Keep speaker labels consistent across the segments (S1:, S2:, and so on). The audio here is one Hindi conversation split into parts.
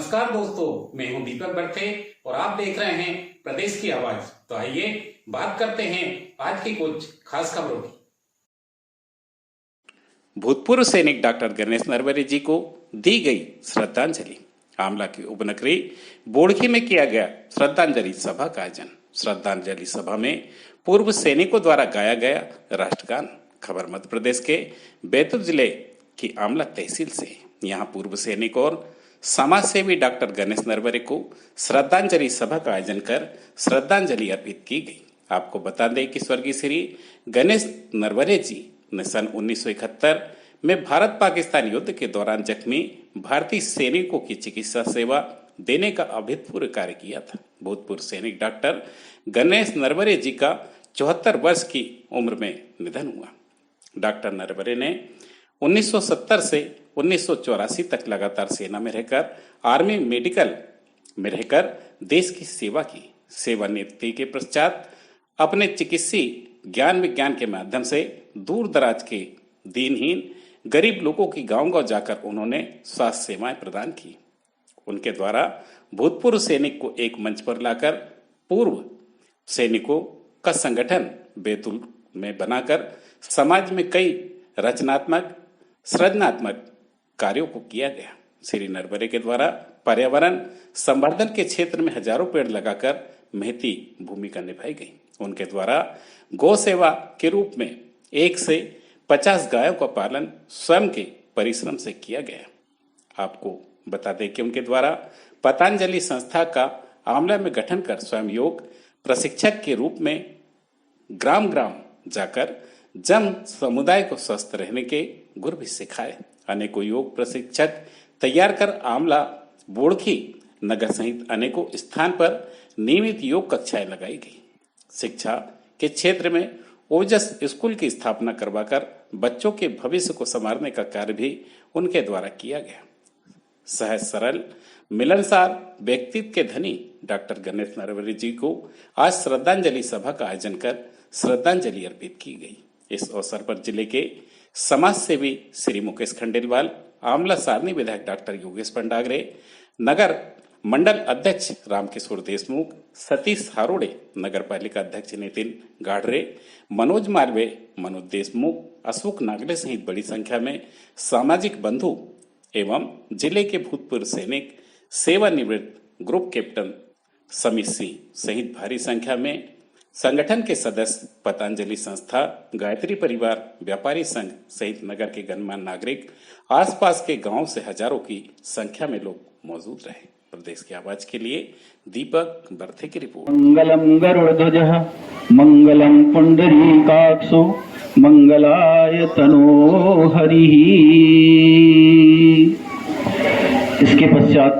S1: नमस्कार दोस्तों, मैं हूं दीपक बरथे और आप देख रहे हैं प्रदेश की आवाज। तो आइए बात करते हैं आज की कुछ खास खबरों की। भूतपूर्व सैनिक डॉक्टर गणेश नरवरे जी को दी गई श्रद्धांजलि। आमला की उपनगरी बोड़खी में किया गया श्रद्धांजलि सभा का आयोजन। श्रद्धांजलि सभा में पूर्व सैनिकों द्वारा गाया गया राष्ट्रगान। खबर मध्य प्रदेश के बैतूल जिले की आमला तहसील से। यहाँ पूर्व सैनिक और समाज सेवी डॉक्टर गणेश नरवरे को श्रद्धांजलि सभा का आयोजन कर श्रद्धांजलि अर्पित की गई। आपको बता दें कि स्वर्गीय श्री गणेश नरवरे जी ने सन 1971 में भारत पाकिस्तान युद्ध के दौरान जख्मी भारतीय सैनिकों की चिकित्सा सेवा देने का अभूतपूर्व कार्य किया था। भूतपूर्व सैनिक डॉक्टर गणेश नरवरे जी का 74 वर्ष की उम्र में निधन हुआ। डॉक्टर नरवरे ने 1970 से 1984 तक लगातार सेना में रहकर आर्मी मेडिकल में रहकर देश की सेवा की। सेवानिवृत्ति के पश्चात अपने चिकित्सीय ज्ञान विज्ञान के माध्यम से दूर दराज के दीनहीन गरीब लोगों की गांव-गांव जाकर उन्होंने स्वास्थ्य सेवाएं प्रदान की। उनके द्वारा भूतपूर्व सैनिक को एक मंच पर लाकर पूर्व सैनिकों का संगठन बैतूल में बनाकर समाज में कई रचनात्मक सृजनात्मक कार्यों को किया गया। श्री नरवरे के द्वारा पर्यावरण संवर्धन के क्षेत्र में हजारों पेड़ लगाकर महती भूमिका निभाई गई। उनके द्वारा गौ सेवा के रूप में 1 से 50 गायों का पालन स्वयं के परिश्रम से किया गया। आपको बता दें कि उनके द्वारा पतंजलि संस्था का आमला में गठन कर स्वयं योग प्रशिक्षक के रूप में ग्राम ग्राम जाकर जन समुदाय को स्वस्थ रहने के गुर भी सिखाए। अनेकों योग प्रशिक्षक तैयार कर आमला, बोड़खी नगर सहित अनेकों स्थान पर नियमित योग कक्षाएं लगाई गई। शिक्षा के क्षेत्र में ओजस स्कूल की स्थापना करवाकर बच्चों के भविष्य को संवारने का कार्य भी उनके द्वारा किया गया। सहज सरल मिलनसार व्यक्तित्व के धनी डॉक्टर गणेश नरवरे जी को आज श्रद्धांजलि सभा का आयोजन कर श्रद्धांजलि अर्पित की गई। इस अवसर पर जिले के समाज सेवी श्री मुकेश खंडेलवाल, आमला सारनी विधायक डॉक्टर योगेश पंडागरे, नगर मंडल अध्यक्ष रामकिशोर देशमुख, सतीश हारोड़े, नगर पालिका अध्यक्ष नितिन गाढ़रे, मनोज मालवे, मनोज देशमुख, अशोक नागले सहित बड़ी संख्या में सामाजिक बंधु एवं जिले के भूतपूर्व सैनिक, सेवानिवृत्त ग्रुप कैप्टन समीर सिंह सहित भारी संख्या में संगठन के सदस्य, पतंजलि संस्था, गायत्री परिवार, व्यापारी संघ सहित नगर के गणमान्य नागरिक, आसपास के गांव से हजारों की संख्या में लोग मौजूद रहे। प्रदेश की आवाज के लिए दीपक बरथे की रिपोर्ट।
S2: मंगलम गरुड़ध्वजः मंगलम पुंडरीकाक्षो मंगलाय तनो हरिः। इसके पश्चात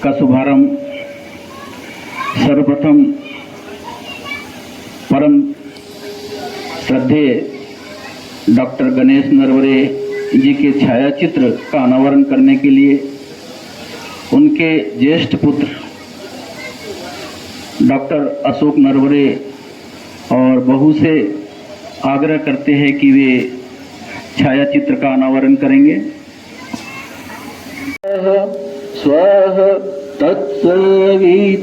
S2: का शुभारंभ सर्वप्रथम परम श्रद्धेय डॉक्टर गणेश नरवरे जी के छायाचित्र का अनावरण करने के लिए उनके ज्येष्ठ पुत्र डॉक्टर अशोक नरवरे और बहू से आग्रह करते हैं कि वे छायाचित्र का अनावरण करेंगे। स्वः तत्सवितुर्वरेण्यं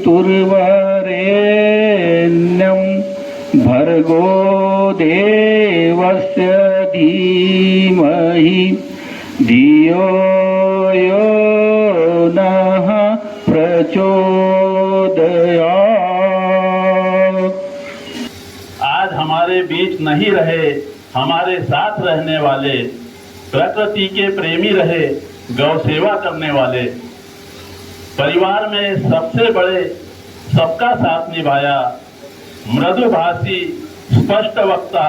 S2: भर्गो देवस्य धीमहि धियो यो नः प्रचोदयात्।
S3: आज हमारे बीच नहीं रहे, हमारे साथ रहने वाले, प्रकृति के प्रेमी रहे, गौ सेवा करने वाले, परिवार में सबसे बड़े, सबका साथ निभाया, मृदुभाषी, स्पष्ट वक्ता,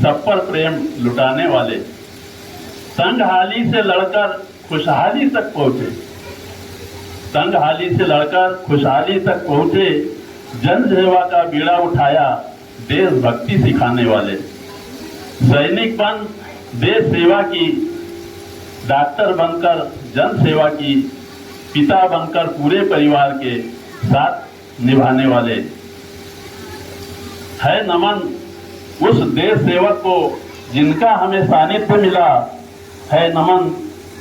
S3: सब पर प्रेम लुटाने वाले, तंगहाली से लड़कर खुशहाली तक पहुंचे, तंगहाली से लड़कर खुशहाली तक पहुंचे, जन सेवा का बीड़ा उठाया, देशभक्ति सिखाने वाले, सैनिक बन देश सेवा की, डॉक्टर बनकर जन सेवा की, पिता बनकर पूरे परिवार के साथ निभाने वाले। है नमन उस देश सेवक को जिनका हमें सानिध्य मिला, है नमन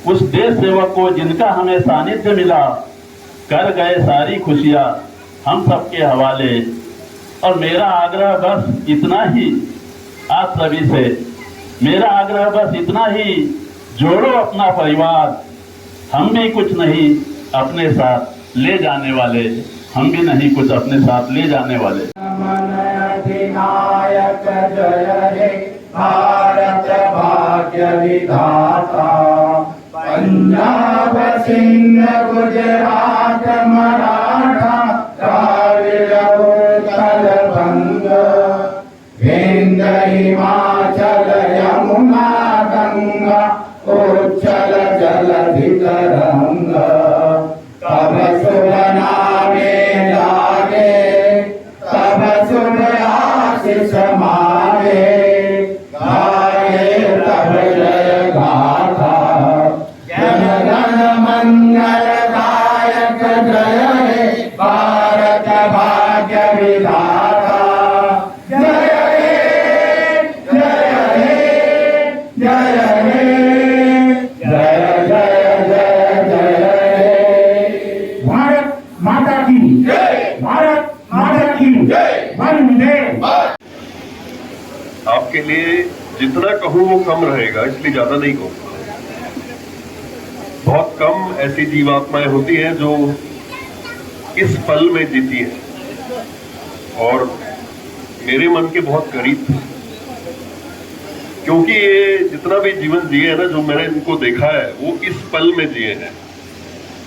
S3: उस देश सेवक को जिनका हमें सानिध्य मिला, कर गए सारी खुशियां हम सबके हवाले। और मेरा आग्रह बस इतना ही आप सभी से, मेरा आग्रह बस इतना ही, जोड़ो अपना परिवार, हम भी कुछ नहीं अपने साथ ले जाने वाले, हम भी नहीं कुछ अपने साथ ले जाने वाले।
S4: अधिनायक जय हे भारत भाग्य विधाता, पंजाब सिंध गुजरात मराठा द्राविड़ उत्कल बंग, विंध्य हिमाचल यमुना गंगा उच्चल जलधि तरंग, तब शुभ नामे जागे तब शुभ आशीष मारे, गाये तब जय गाथा जन गण मंगल दायक जय हे भारत भाग्य विधाता, जय हे जय हे जय हे जय जय जय जय हे। भारत माता की जय, भारत माता की जय, वंदे।
S5: आपके लिए जितना कहूँ वो कम रहेगा, इसलिए ज्यादा नहीं कहूँगा। बहुत कम ऐसी जीवात्माएं होती हैं जो इस पल में जीती हैं और मेरे मन के बहुत करीब थे, क्योंकि ये जितना भी जीवन जिए हैं ना, जो मैंने इनको देखा है वो इस पल में जिए हैं।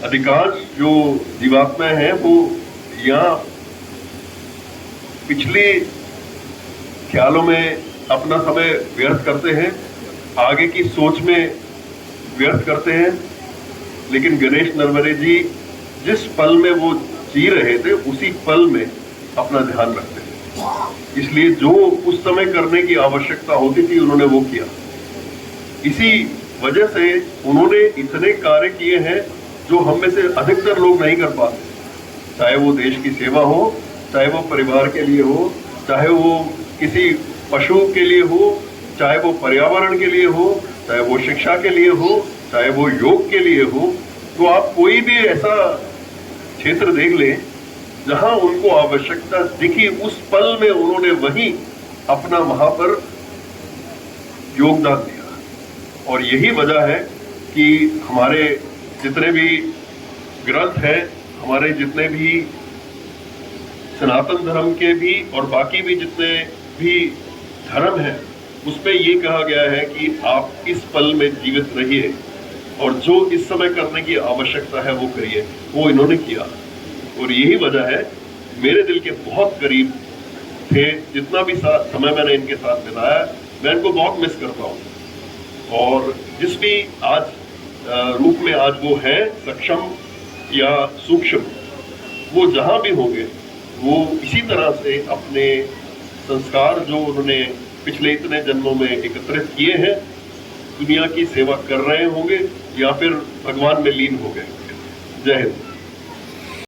S5: अधिकांश जो जीवात्माएं हैं वो यहाँ पिछले ख्यालों में अपना समय व्यर्थ करते हैं, आगे की सोच में व्यर्थ करते हैं, लेकिन गणेश नरवरे जी जिस पल में वो जी रहे थे उसी पल में अपना ध्यान रखते हैं। इसलिए जो उस समय करने की आवश्यकता होती थी उन्होंने वो किया। इसी वजह से उन्होंने इतने कार्य किए हैं जो हम में से अधिकतर लोग नहीं कर पाते, चाहे वो देश की सेवा हो, चाहे वो परिवार के लिए हो, चाहे वो किसी पशु के लिए हो, चाहे वो पर्यावरण के लिए हो, चाहे वो शिक्षा के लिए हो, चाहे वो योग के लिए हो। तो आप कोई भी ऐसा क्षेत्र देख लें जहां उनको आवश्यकता दिखी, उस पल में उन्होंने वहीं अपना वहां पर योगदान दिया। और यही वजह है कि हमारे जितने भी ग्रंथ हैं, हमारे जितने भी सनातन धर्म के भी और बाकी भी जितने भी धर्म हैं, उसमें ये कहा गया है कि आप इस पल में जीवित रहिए और जो इस समय करने की आवश्यकता है वो करिए। वो इन्होंने किया और यही वजह है मेरे दिल के बहुत करीब थे। जितना भी समय मैंने इनके साथ बिताया, मैं इनको बहुत मिस करता हूँ। और जिस भी आज रूप में आज वो है, सक्षम या सूक्ष्म, वो जहाँ भी होंगे वो इसी तरह से अपने संस्कार जो उन्होंने पिछले इतने जन्मों में एकत्रित किए हैं, दुनिया की सेवा कर रहे होंगे या फिर भगवान में लीन हो गए। जय हिंद।